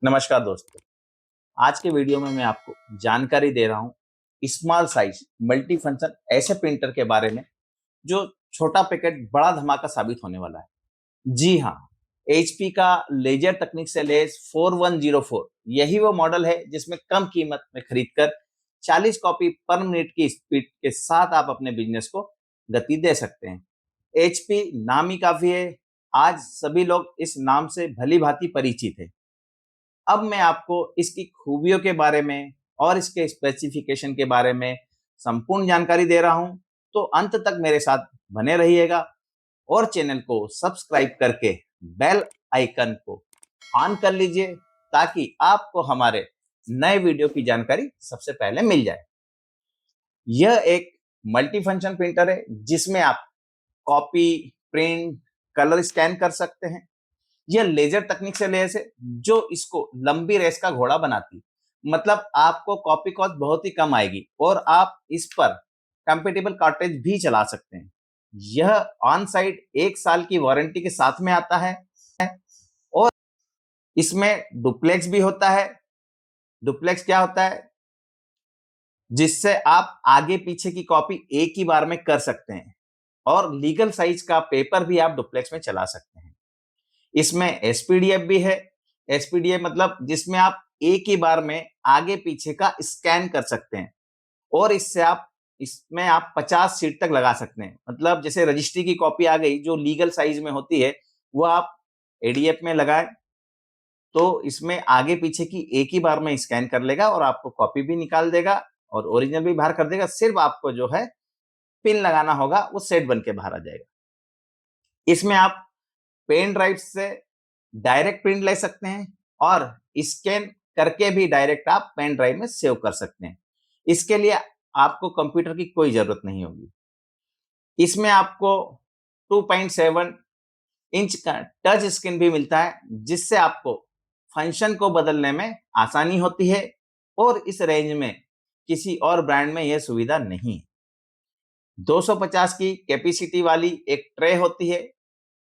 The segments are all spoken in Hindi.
नमस्कार दोस्तों। आज के वीडियो में मैं आपको जानकारी दे रहा हूँ स्मॉल साइज मल्टी फंक्शन ऐसे प्रिंटर के बारे में जो छोटा पैकेट बड़ा धमाका साबित होने वाला है। जी हाँ, एचपी का लेजर तकनीक से लैस 4104 यही वो मॉडल है जिसमें कम कीमत में खरीदकर 40 कॉपी पर मिनट की स्पीड के साथ आप अपने बिजनेस को गति दे सकते हैं। एचपी नाम ही काफी है, आज सभी लोग इस नाम से भली भांति परिचित है। अब मैं आपको इसकी खूबियों के बारे में और इसके स्पेसिफिकेशन के बारे में संपूर्ण जानकारी दे रहा हूं, तो अंत तक मेरे साथ बने रहिएगा और चैनल को सब्सक्राइब करके बेल आइकन को ऑन कर लीजिए ताकि आपको हमारे नए वीडियो की जानकारी सबसे पहले मिल जाए। यह एक मल्टी फंक्शन प्रिंटर है जिसमें आप कॉपी, प्रिंट, कलर स्कैन कर सकते हैं। यह लेजर तकनीक से लैस है जो इसको लंबी रेस का घोड़ा बनाती है। मतलब आपको कॉपी कॉस्ट बहुत ही कम आएगी और आप इस पर कंपेटेबल कार्ट्रिज भी चला सकते हैं। यह ऑन साइट 1 साल की वारंटी के साथ में आता है और इसमें डुप्लेक्स भी होता है। डुप्लेक्स क्या होता है? जिससे आप आगे पीछे की कॉपी एक ही बार में कर सकते हैं और लीगल साइज का पेपर भी आप डुप्लेक्स में चला सकते हैं। इसमें एसपीडीएफ भी है। एसपीडीएफ मतलब जिसमें आप एक ही बार में आगे पीछे का स्कैन कर सकते हैं और इसमें आप 50 सीट तक लगा सकते हैं। मतलब जैसे रजिस्ट्री की कॉपी आ गई जो लीगल साइज में होती है, वो आप एडीएफ में लगाएं तो इसमें आगे पीछे की एक ही बार में स्कैन कर लेगा और आपको कॉपी भी निकाल देगा और ओरिजिनल भी बाहर कर देगा। सिर्फ आपको जो है पिन लगाना होगा, वो सेट बन के बाहर आ जाएगा। इसमें आप पेन ड्राइव से डायरेक्ट प्रिंट ले सकते हैं और स्कैन करके भी डायरेक्ट आप पेन ड्राइव में सेव कर सकते हैं। इसके लिए आपको कंप्यूटर की कोई जरूरत नहीं होगी। इसमें आपको 2.7 इंच का टच स्क्रीन भी मिलता है जिससे आपको फंक्शन को बदलने में आसानी होती है और इस रेंज में किसी और ब्रांड में यह सुविधा नहीं है। 250 की कैपेसिटी वाली एक ट्रे होती है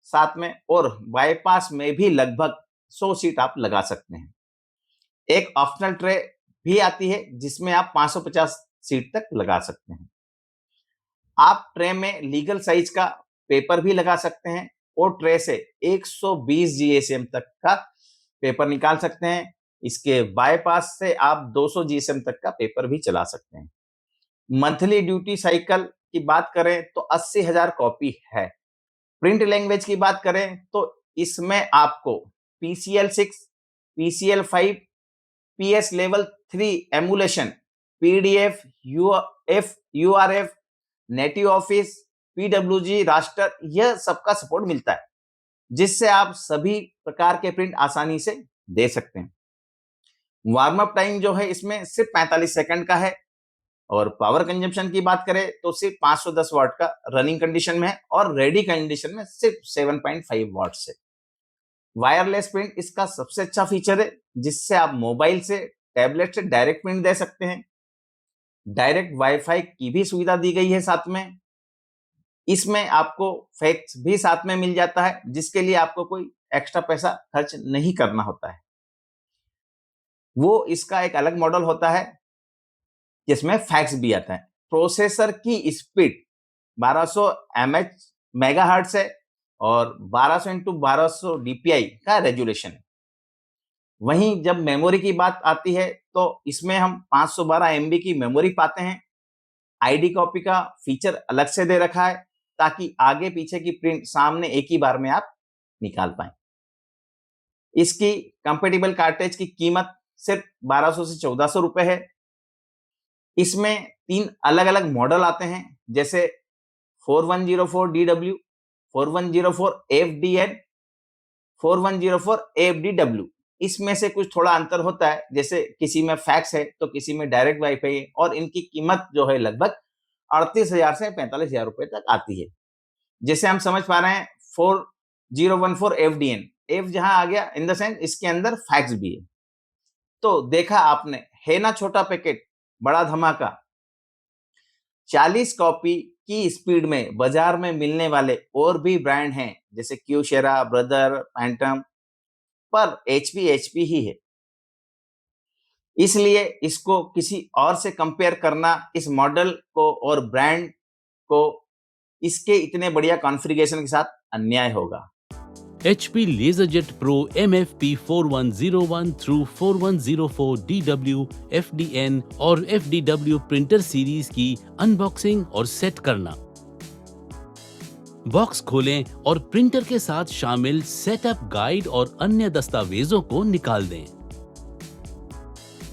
साथ में और बाईपास में भी लगभग 100 सीट आप लगा सकते हैं। एक ऑप्शनल ट्रे भी आती है जिसमें आप 550 सीट तक लगा सकते हैं। आप ट्रे में लीगल साइज का पेपर भी लगा सकते हैं और ट्रे से 120 जीएसएम तक का पेपर निकाल सकते हैं। इसके बाईपास से आप 200 जीएसएम तक का पेपर भी चला सकते हैं। मंथली ड्यूटी साइकिल की बात करें तो 80,000 कॉपी है। प्रिंट लैंग्वेज की बात करें तो इसमें आपको PCL6, PCL5, PS level 3 emulation, PDF, URF, native office, PWG, raster, यह सबका सपोर्ट मिलता है जिससे आप सभी प्रकार के प्रिंट आसानी से दे सकते हैं। वार्म अप टाइम जो है इसमें सिर्फ 45 सेकंड का है और पावर कंजम्पशन की बात करें तो सिर्फ 510 वाट का रनिंग कंडीशन में है और रेडी कंडीशन में सिर्फ 7.5 वाट से। वायरलेस प्रिंट इसका सबसे अच्छा फीचर है जिससे आप मोबाइल से, टैबलेट से डायरेक्ट प्रिंट दे सकते हैं। डायरेक्ट वाईफाई की भी सुविधा दी गई है साथ में। इसमें आपको फैक्स भी साथ में मिल जाता है जिसके लिए आपको कोई एक्स्ट्रा पैसा खर्च नहीं करना होता है। वो इसका एक अलग मॉडल होता है जिसमें फैक्स भी आता है। प्रोसेसर की स्पीड 1200 एमएच मेगाहर्ट्ज है और 1200 इंटू 1200 डीपीआई का रेजुलेशन है। वहीं जब मेमोरी की बात आती है तो इसमें हम 512 एमबी की मेमोरी पाते हैं। आईडी कॉपी का फीचर अलग से दे रखा है ताकि आगे पीछे की प्रिंट सामने एक ही बार में आप निकाल पाए। इसकी कंपेटेबल कार्ट्रिज की कीमत सिर्फ 1200 से 1400 रुपए है। इसमें 3 अलग अलग मॉडल आते हैं जैसे 4104DW, 4104FDN, 4104FDW। इसमें से कुछ थोड़ा अंतर होता है, जैसे किसी में फैक्स है तो किसी में डायरेक्ट वाईफाई है और इनकी कीमत जो है लगभग 38,000 से 45,000 रुपए तक आती है। जैसे हम समझ पा रहे हैं 4014FDN, एफ जहां आ गया इन द सेंस इसके अंदर फैक्स भी है। तो देखा आपने, है ना छोटा पैकेट बड़ा धमाका। 40 कॉपी की स्पीड में बाजार में मिलने वाले और भी ब्रांड हैं जैसे क्यूशेरा, ब्रदर, पैंटम, पर एचपी ही है। इसलिए इसको किसी और से कंपेयर करना इस मॉडल को और ब्रांड को इसके इतने बढ़िया कॉन्फ़िगरेशन के साथ अन्याय होगा। HP LaserJet Pro MFP 4101 through 4104 DW, FDN और FDW प्रिंटर सीरीज की अनबॉक्सिंग और सेट करना। बॉक्स खोलें और प्रिंटर के साथ शामिल सेटअप गाइड और अन्य दस्तावेजों को निकाल दें।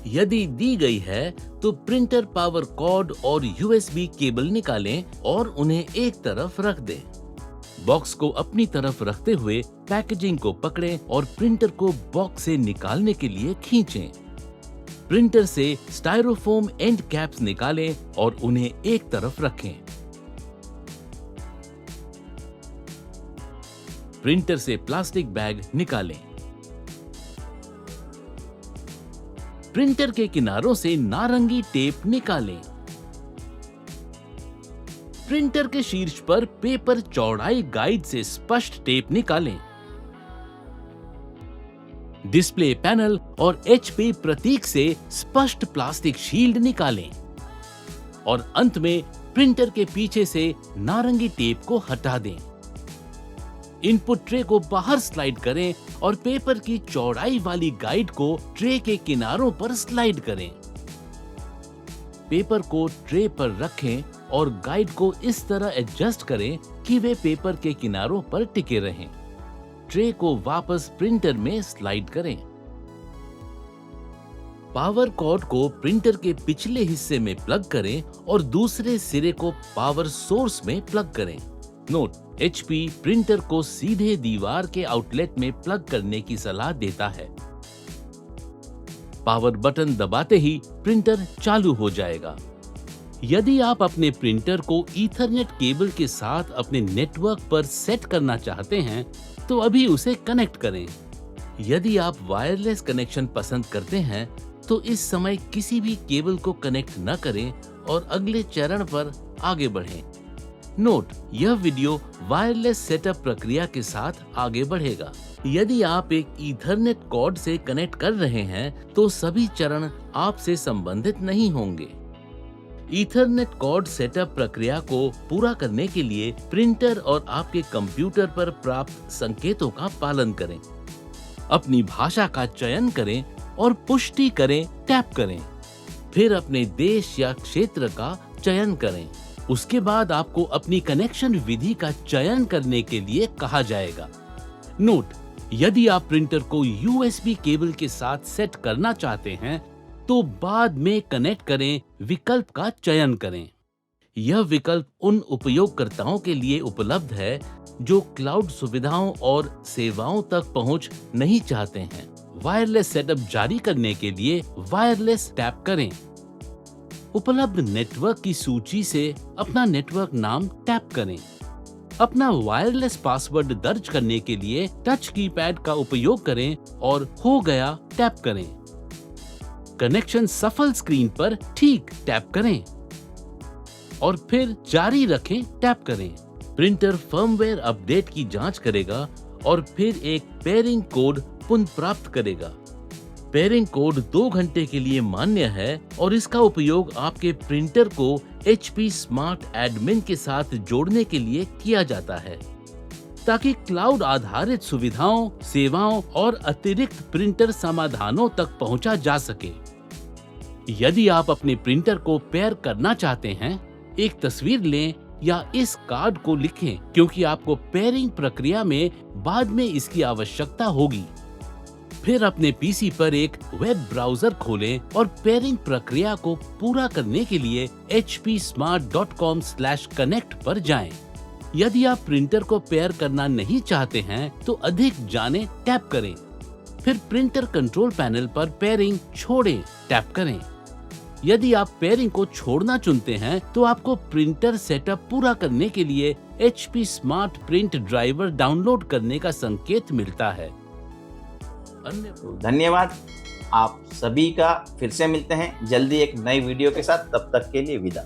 यदि दी गई है तो प्रिंटर पावर कॉर्ड और USB केबल निकालें और उन्हें एक तरफ रख दें। बॉक्स को अपनी तरफ रखते हुए पैकेजिंग को पकड़ें और प्रिंटर को बॉक्स से निकालने के लिए खींचें। प्रिंटर से स्टायरोफोम एंड कैप्स निकालें और उन्हें एक तरफ रखें। प्रिंटर से प्लास्टिक बैग निकालें। प्रिंटर के किनारों से नारंगी टेप निकालें। प्रिंटर के शीर्ष पर पेपर चौड़ाई गाइड से स्पष्ट टेप निकालें। डिस्प्ले पैनल और HP प्रतीक से स्पष्ट प्लास्टिक शील्ड निकालें और अंत में प्रिंटर के पीछे से नारंगी टेप को हटा दें। इनपुट ट्रे को बाहर स्लाइड करें और पेपर की चौड़ाई वाली गाइड को ट्रे के किनारों पर स्लाइड करें। पेपर को ट्रे पर रखें और गाइड को इस तरह एडजस्ट करें कि वे पेपर के किनारों पर टिके रहें। ट्रे को वापस प्रिंटर में स्लाइड करें। पावर कॉर्ड को प्रिंटर के पिछले हिस्से में प्लग करें और दूसरे सिरे को पावर सोर्स में प्लग करें। नोट: HP प्रिंटर को सीधे दीवार के आउटलेट में प्लग करने की सलाह देता है। पावर बटन दबाते ही प्रिंटर चालू हो जाएगा। यदि आप अपने प्रिंटर को ईथरनेट केबल के साथ अपने नेटवर्क पर सेट करना चाहते हैं तो अभी उसे कनेक्ट करें। यदि आप वायरलेस कनेक्शन पसंद करते हैं तो इस समय किसी भी केबल को कनेक्ट न करें और अगले चरण पर आगे बढ़ें। नोट: यह वीडियो वायरलेस सेटअप प्रक्रिया के साथ आगे बढ़ेगा। यदि आप एक ईथरनेट कॉर्ड से कनेक्ट कर रहे हैं तो सभी चरण आपसे संबंधित नहीं होंगे। ईथरनेट कॉर्ड सेटअप प्रक्रिया को पूरा करने के लिए प्रिंटर और आपके कंप्यूटर पर प्राप्त संकेतों का पालन करें। अपनी भाषा का चयन करें और पुष्टि करें टैप करें। फिर अपने देश या क्षेत्र का चयन करें। उसके बाद आपको अपनी कनेक्शन विधि का चयन करने के लिए कहा जाएगा। नोट: यदि आप प्रिंटर को USB केबल के साथ सेट करना चाहते हैं तो बाद में कनेक्ट करें विकल्प का चयन करें। यह विकल्प उन उपयोगकर्ताओं के लिए उपलब्ध है जो क्लाउड सुविधाओं और सेवाओं तक पहुंच नहीं चाहते हैं। वायरलेस सेटअप जारी करने के लिए वायरलेस टैप करें। उपलब्ध नेटवर्क की सूची से अपना नेटवर्क नाम टैप करें। अपना वायरलेस पासवर्ड दर्ज करने के लिए टच कीपैड का उपयोग करें और हो गया टैप करें। कनेक्शन सफल स्क्रीन पर ठीक टैप करें और फिर जारी रखें टैप करें। प्रिंटर फर्मवेयर अपडेट की जांच करेगा और फिर एक पेयरिंग कोड पुनः प्राप्त करेगा। पेयरिंग कोड 2 घंटे के लिए मान्य है और इसका उपयोग आपके प्रिंटर को HP स्मार्ट एडमिन के साथ जोड़ने के लिए किया जाता है ताकि क्लाउड आधारित सुविधाओं, सेवाओं और अतिरिक्त प्रिंटर समाधानों तक पहुंचा जा सके। यदि आप अपने प्रिंटर को पेयर करना चाहते हैं, एक तस्वीर लें या इस कार्ड को लिखें क्योंकि आपको पेयरिंग प्रक्रिया में बाद में इसकी आवश्यकता होगी। फिर अपने पीसी पर एक वेब ब्राउजर खोलें और पेयरिंग प्रक्रिया को पूरा करने के लिए hpsmart.com/connect पर जाएं। यदि आप प्रिंटर को पेयर करना नहीं चाहते हैं तो अधिक जानें टैप करें। फिर प्रिंटर कंट्रोल पैनल पर पेयरिंग छोड़ें टैप करें। यदि आप पेयरिंग को छोड़ना चुनते हैं तो आपको प्रिंटर सेटअप पूरा करने के लिए HP smart print driver download करने का संकेत मिलता है। धन्यवाद। आप सभी का फिर से मिलते हैं जल्दी एक नई वीडियो के साथ। तब तक के लिए विदा।